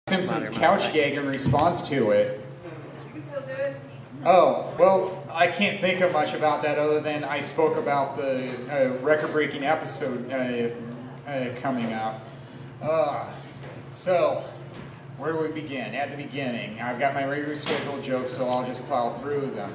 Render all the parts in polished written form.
Simpson's couch gag in response to it. Oh, well, I can't think of much about that other than I spoke about the record-breaking episode coming up. So, where do we begin? At the beginning. I've got my regular scheduled jokes, so I'll just plow through them.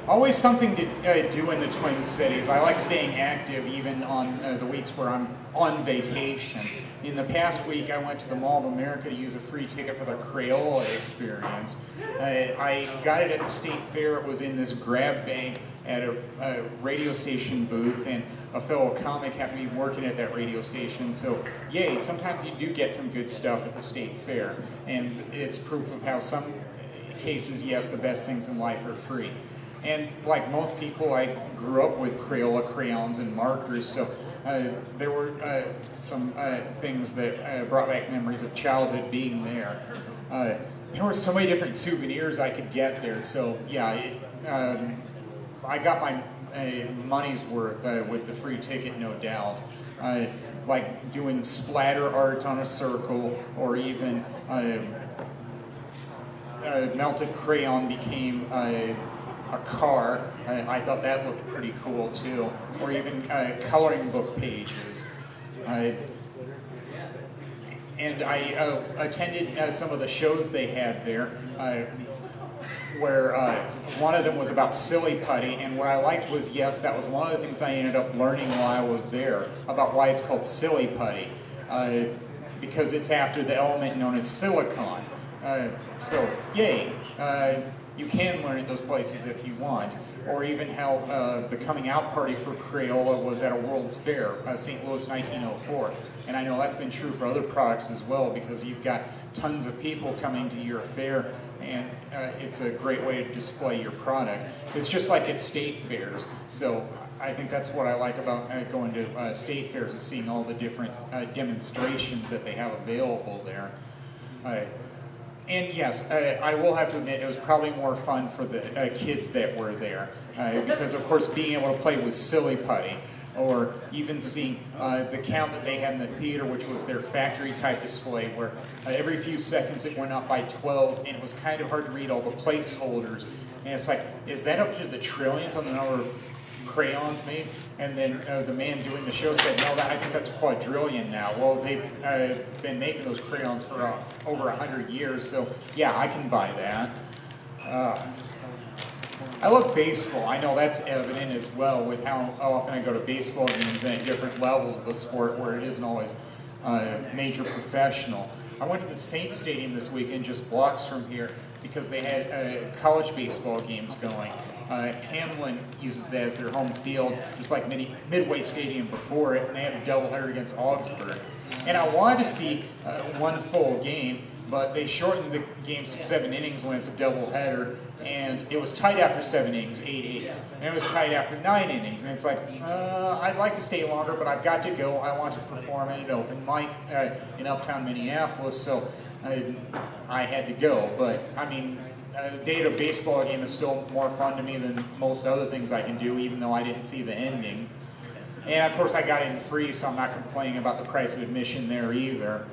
Always something to do in the Twin Cities. I like staying active even on the weeks where I'm on vacation. In the past week, I went to the Mall of America to use a free ticket for the Crayola experience. I got it at the State Fair. It was in this grab bag at a radio station booth, and a fellow comic happened to be working at that radio station. So, yay, sometimes you do get some good stuff at the State Fair. And it's proof of how some cases, yes, the best things in life are free. And like most people, I grew up with Crayola crayons and markers, so there were some things that brought back memories of childhood being there. There were so many different souvenirs I could get there, so yeah, I got my money's worth with the free ticket, no doubt. Like doing splatter art on a circle, or even melted crayon became a car. I thought that looked pretty cool too. Or even coloring book pages. And I attended some of the shows they had there, where one of them was about silly putty, and what I liked was, yes, that was one of the things I ended up learning while I was there, about why it's called silly putty, because it's after the element known as silicon. So, yay. You can learn at those places if you want, or even how the coming out party for Crayola was at a World's Fair, St. Louis 1904. And I know that's been true for other products as well, because you've got tons of people coming to your fair, and it's a great way to display your product. It's just like at state fairs, so I think that's what I like about going to state fairs, is seeing all the different demonstrations that they have available there. And yes, I will have to admit, it was probably more fun for the kids that were there, because of course being able to play with silly putty, or even seeing the count that they had in the theater, which was their factory type display, where every few seconds it went up by 12, and it was kind of hard to read all the placeholders. And it's like, is that up to the trillions on the number of crayons made? And then the man doing the show said, no, I think that's a quadrillion now. Well, they've been making those crayons for over 100 years, so yeah, I can buy that. I love baseball. I know that's evident as well with how often I go to baseball games and at different levels of the sport where it isn't always major professional. I went to the Saints Stadium this weekend, just blocks from here, because they had college baseball games going. Hamlin uses that as their home field, just like Midway Stadium before it, and they had a doubleheader against Augsburg. And I wanted to see one full game, but they shortened the games to 7 innings when it's a doubleheader, and it was tight after 7 innings, 8-8. And it was tight after 9 innings, and it's like, I'd like to stay longer, but I've got to go. I want to perform at an open mic in Uptown Minneapolis, so I had to go. But, I mean, a day at a baseball game is still more fun to me than most other things I can do, even though I didn't see the ending. And of course I got in free, so I'm not complaining about the price of admission there either.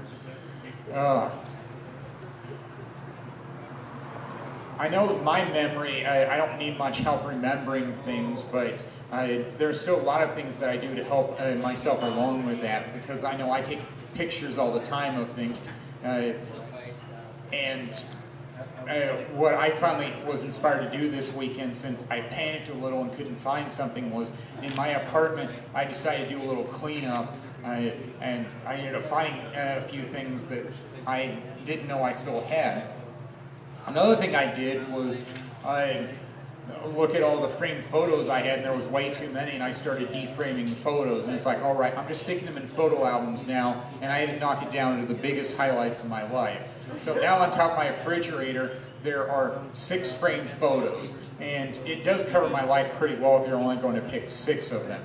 I know that my memory, I don't need much help remembering things, but there's still a lot of things that I do to help myself along with that, because I know I take pictures all the time of things, and what I finally was inspired to do this weekend, since I panicked a little and couldn't find something, was in my apartment I decided to do a little cleanup, and I ended up finding a few things that I didn't know I still had. Another thing I did was I look at all the framed photos I had, and there was way too many, and I started deframing the photos, and it's like, all right, I'm just sticking them in photo albums now, and I had to knock it down to the biggest highlights of my life. So now on top of my refrigerator, there are 6 framed photos, and it does cover my life pretty well if you're only going to pick 6 of them.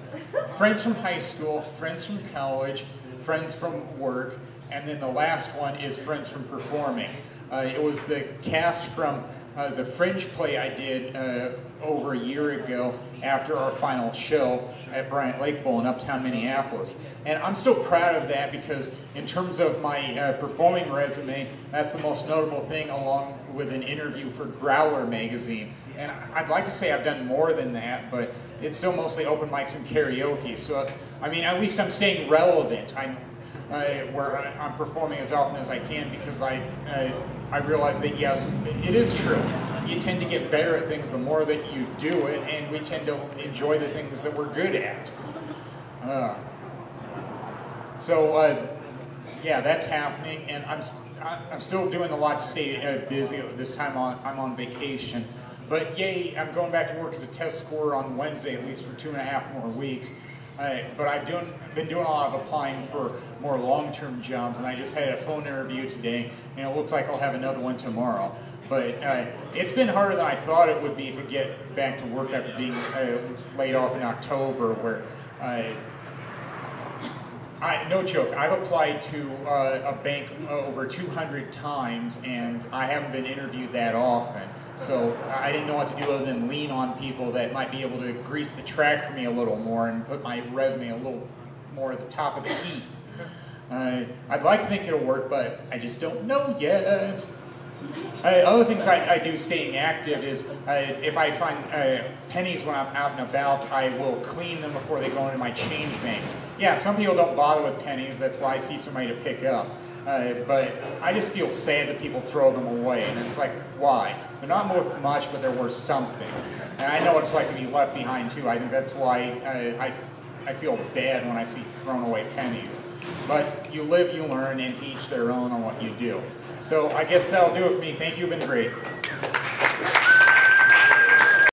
Friends from high school, friends from college, friends from work, and then the last one is friends from performing. It was the cast from the Fringe play I did over a year ago after our final show at Bryant Lake Bowl in Uptown Minneapolis. And I'm still proud of that because in terms of my performing resume, that's the most notable thing, along with an interview for Growler magazine. And I'd like to say I've done more than that, but it's still mostly open mics and karaoke. So, I mean, at least I'm staying relevant. Where I'm performing as often as I can, because I realize that, yes, it is true. You tend to get better at things the more that you do it, and we tend to enjoy the things that we're good at. Yeah, that's happening, and I'm still doing a lot to stay busy. This time I'm on vacation. But yay, I'm going back to work as a test scorer on Wednesday, at least for 2.5 more weeks. But I've been doing a lot of applying for more long-term jobs, and I just had a phone interview today, and it looks like I'll have another one tomorrow. But it's been harder than I thought it would be to get back to work after being laid off in October, where no joke, I've applied to a bank over 200 times, and I haven't been interviewed that often. So I didn't know what to do other than lean on people that might be able to grease the track for me a little more and put my resume a little more at the top of the heap. I'd like to think it'll work, but I just don't know yet. Other things I do staying active is if I find pennies when I'm out and about, I will clean them before they go into my change bank. Yeah, some people don't bother with pennies, that's why I see somebody to pick up. But I just feel sad that people throw them away, and it's like, why? They're not worth much, but they're worth something. And I know what it's like to be left behind too. I think that's why I feel bad when I see thrown away pennies. But you live, you learn, and to each their own on what you do. So I guess that'll do it for me. Thank you, you've been great.